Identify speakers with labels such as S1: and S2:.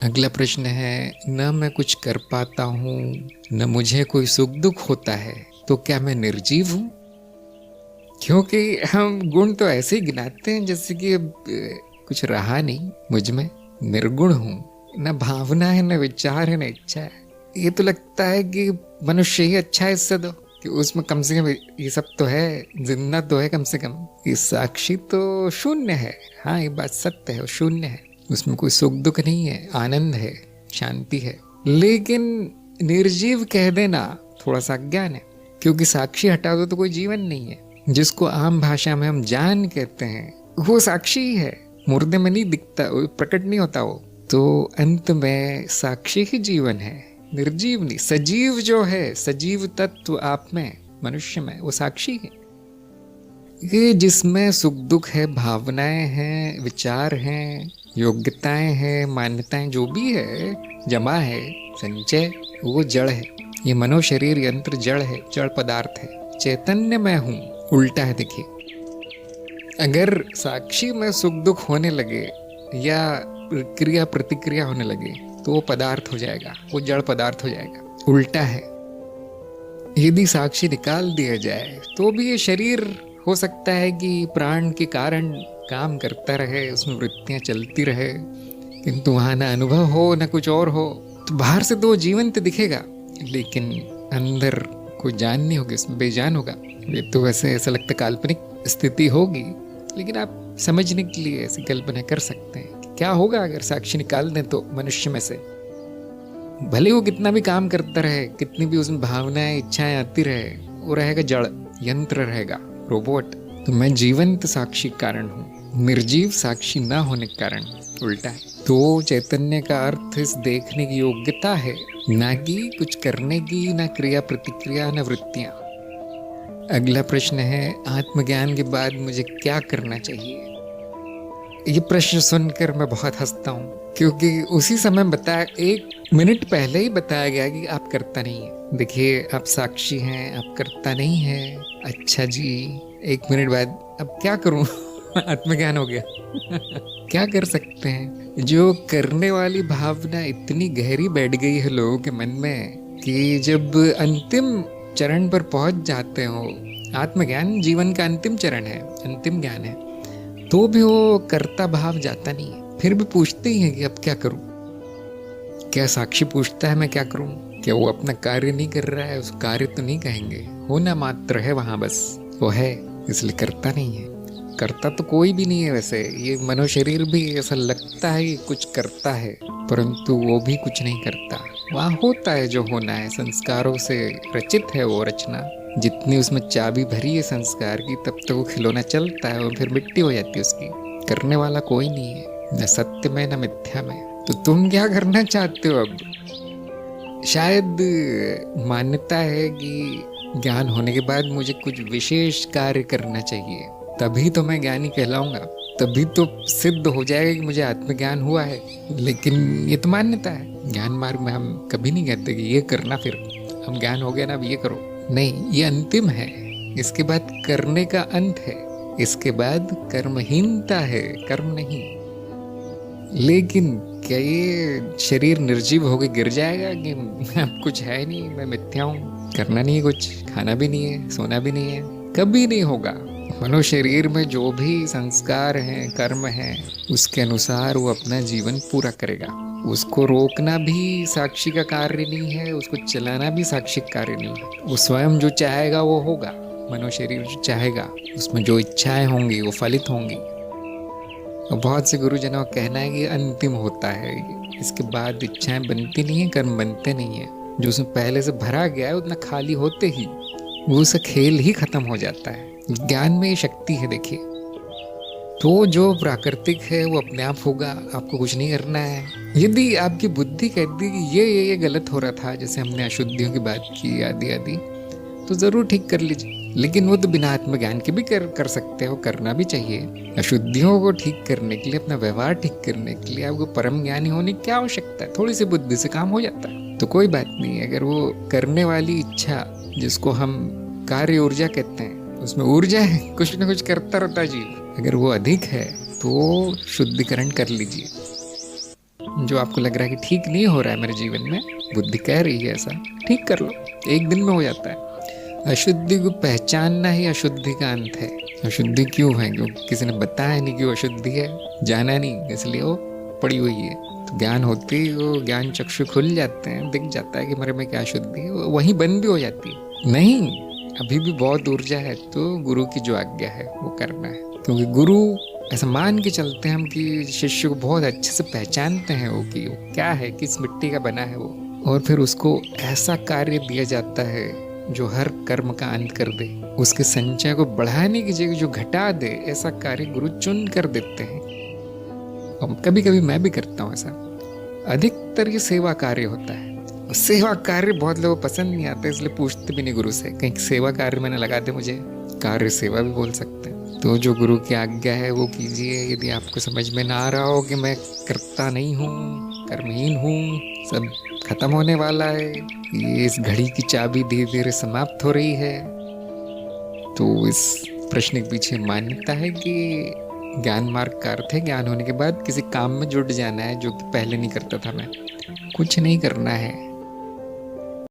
S1: अगला प्रश्न है, न मैं कुछ कर पाता हूँ न मुझे कोई सुख दुख होता है, तो क्या मैं निर्जीव हूँ? क्योंकि हम गुण तो ऐसे ही गिनाते हैं जैसे कि अब कुछ रहा नहीं मुझ में, निर्गुण हूँ। न भावना है, न विचार है, न इच्छा है। ये तो लगता है कि मनुष्य ही अच्छा है इससे, तो कि उसमें कम से कम ये सब तो है, जिंदा तो है कम से कम। ये साक्षी तो शून्य है। हाँ, ये बात सत्य है, वो शून्य है। उसमें कोई सुख दुख नहीं है, आनंद है, शांति है। लेकिन निर्जीव कह देना थोड़ा सा अज्ञान है, क्योंकि साक्षी हटा दो तो कोई जीवन नहीं है। जिसको आम भाषा में हम जान कहते हैं, वो साक्षी ही है। मुर्दे में नहीं दिखता, प्रकट नहीं होता वो। तो अंत में साक्षी ही जीवन है, निर्जीव नहीं। सजीव जो है, सजीव तत्व आप में, मनुष्य में, वो साक्षी है। ये जिसमें सुख दुख है, भावनाएं हैं, विचार हैं, योग्यताएं हैं, मान्यताएं जो भी है, जमा है, संचय, वो जड़ है। ये मनो शरीर यंत्र जड़ है, जड़ पदार्थ है। चैतन्य मैं हूं, उल्टा है। देखिए, अगर साक्षी में सुख दुख होने लगे या क्रिया प्रतिक्रिया होने लगे तो वो पदार्थ हो जाएगा, वो जड़ पदार्थ हो जाएगा। उल्टा है। यदि साक्षी निकाल दिया जाए तो भी ये शरीर हो सकता है कि प्राण के कारण काम करता रहे, उसमें वृत्तियां चलती रहे, किंतु वहां ना अनुभव हो ना कुछ और हो। तो बाहर से तो जीवंत दिखेगा, लेकिन अंदर कोई जान नहीं होगी, उसमें बेजान होगा। ये तो वैसे ऐसा लगता काल्पनिक स्थिति होगी, लेकिन आप समझने के लिए ऐसी कल्पना कर सकते हैं कि क्या होगा अगर साक्षी निकाल दें तो मनुष्य में से। भले वो कितना भी काम करता रहे, कितनी भी उसमें भावनाएं इच्छाएं आती रहे, वो रहेगा जड़, यंत्र रहेगा, रोबोट। तो मैं जीवंत साक्षी कारण हूँ, निर्जीव साक्षी न होने के कारण उल्टा है। तो चैतन्य का अर्थ इस देखने की योग्यता है, ना कि कुछ करने की, ना क्रिया प्रतिक्रिया, ना वृत्तियां। अगला प्रश्न है, आत्मज्ञान के बाद मुझे क्या करना चाहिए? ये प्रश्न सुनकर मैं बहुत हंसता हूँ, क्योंकि उसी समय बताया, 1 मिनट पहले ही बताया गया कि आप करता नहीं है। देखिए, आप साक्षी हैं, आप करता नहीं है। अच्छा जी, 1 मिनट बाद अब क्या करूं? आत्मज्ञान हो गया। क्या कर सकते हैं? जो करने वाली भावना इतनी गहरी बैठ गई है लोगों के मन में कि जब अंतिम चरण पर पहुंच जाते हो, आत्मज्ञान जीवन का अंतिम चरण है, अंतिम ज्ञान है, तो भी वो कर्ता भाव जाता नहीं है। फिर भी पूछते ही हैं कि अब क्या करूं। क्या साक्षी पूछता है मैं क्या करूं? क्या वो अपना कार्य नहीं कर रहा है? उस कार्य तो नहीं कहेंगे, होना मात्र है वहां, बस वो है, इसलिए करता नहीं है। करता तो कोई भी नहीं है वैसे। ये मनो शरीर भी ऐसा लगता है कि कुछ करता है, परंतु वो भी कुछ नहीं करता। वहां होता है जो होना है, संस्कारों से रचित है वो रचना। जितनी उसमें चाबी भरी है संस्कार की, तब तक वो खिलौना चलता है और फिर मिट्टी हो जाती है उसकी। करने वाला कोई नहीं है, न सत्य में न मिथ्या में। तो तुम क्या करना चाहते हो अब? शायद मान्यता है कि ज्ञान होने के बाद मुझे कुछ विशेष कार्य करना चाहिए, तभी तो मैं ज्ञानी कहलाऊंगा, तभी तो सिद्ध हो जाएगा कि मुझे आत्मज्ञान हुआ है। लेकिन ये तो मान्यता है। ज्ञान मार्ग में हम कभी नहीं कहते कि ये करना, फिर हम ज्ञान हो गया ना अब ये करो। नहीं, ये अंतिम है। इसके बाद करने का अंत है, इसके बाद कर्महीनता है, कर्म नहीं। लेकिन क्या ये शरीर निर्जीव होकर गिर जाएगा कि अब कुछ है नहीं, मैं मिथ्या हूं, करना नहीं है कुछ, खाना भी नहीं है, सोना भी नहीं है? कभी नहीं होगा। मनो शरीर में जो भी संस्कार हैं, कर्म हैं, उसके अनुसार वो अपना जीवन पूरा करेगा। उसको रोकना भी साक्षी का कार्य नहीं है, उसको चलाना भी साक्षी का कार्य नहीं है। वो स्वयं जो चाहेगा वो होगा। मनो शरीर जो चाहेगा, उसमें जो इच्छाएं होंगी वो फलित होंगी। और बहुत से गुरुजनों का कहना है कि अंतिम होता है, इसके बाद इच्छाएं बनती नहीं है, कर्म बनते नहीं है। जो उसमें पहले से भरा गया है, उतना खाली होते ही वो उसका खेल ही खत्म हो जाता है। ज्ञान में ये शक्ति है। देखिए, तो जो प्राकृतिक है वो अपने आप होगा, आपको कुछ नहीं करना है। यदि आपकी बुद्धि कहती कि ये गलत हो रहा था, जैसे हमने अशुद्धियों की बात की आदि आदि, तो जरूर ठीक कर लीजिए। लेकिन वो तो बिना आत्मज्ञान के भी कर सकते हो, करना भी चाहिए। अशुद्धियों को ठीक करने के लिए, अपना व्यवहार ठीक करने के लिए आपको परम ज्ञानी होने की क्या आवश्यकता है? थोड़ी सी बुद्धि से काम हो जाता है। तो कोई बात नहीं, अगर वो करने वाली इच्छा, जिसको हम कार्य ऊर्जा कहते हैं, उसमें ऊर्जा है, कुछ ना कुछ करता रहता जीव, अगर वो अधिक है तो शुद्धिकरण कर लीजिए। जो आपको लग रहा है कि ठीक नहीं हो रहा है मेरे जीवन में, बुद्धि कह रही है ऐसा, ठीक कर लो, एक दिन में हो जाता है। अशुद्धि को पहचानना ही अशुद्धि का अंत है। अशुद्धि क्यों है? क्योंकि किसी ने बताया नहीं कि वो अशुद्धि है, जाना नहीं, इसलिए वो पड़ी हुई है। तो ज्ञान होते ही वो ज्ञान चक्षु खुल जाते हैं, दिख जाता है कि मेरे में क्या अशुद्धि है, वहीं बंद भी हो जाती है। नहीं, अभी भी बहुत ऊर्जा है, तो गुरु की जो आज्ञा है वो करना है। क्योंकि गुरु ऐसा मान के चलते हैं हम कि शिष्य को बहुत अच्छे से पहचानते हैं वो कि वो क्या है, किस मिट्टी का बना है वो, और फिर उसको ऐसा कार्य दिया जाता है जो हर कर्म का अंत कर दे, उसके संचय को बढ़ाने की जगह जो घटा दे, ऐसा कार्य गुरु चुन कर देते हैं। और कभी कभी मैं भी करता हूँ ऐसा। अधिकतर ये सेवा कार्य होता है। सेवा कार्य बहुत लोगों को पसंद नहीं आता, इसलिए पूछते भी नहीं गुरु से, कहीं सेवा कार्य मैंने लगा दे मुझे। कार्य सेवा भी बोल सकते हैं। तो जो गुरु की आज्ञा है वो कीजिए। यदि आपको समझ में ना आ रहा हो कि मैं करता नहीं हूँ, कर्महीन हूँ, सब खत्म होने वाला है, ये इस घड़ी की चाबी धीरे धीरे समाप्त हो रही है, तो इस प्रश्न के पीछे मान्यता है कि ज्ञान मार्ग का अर्थ है ज्ञान होने के बाद किसी काम में जुट जाना है, जो कि पहले नहीं करता था मैं। कुछ नहीं करना है,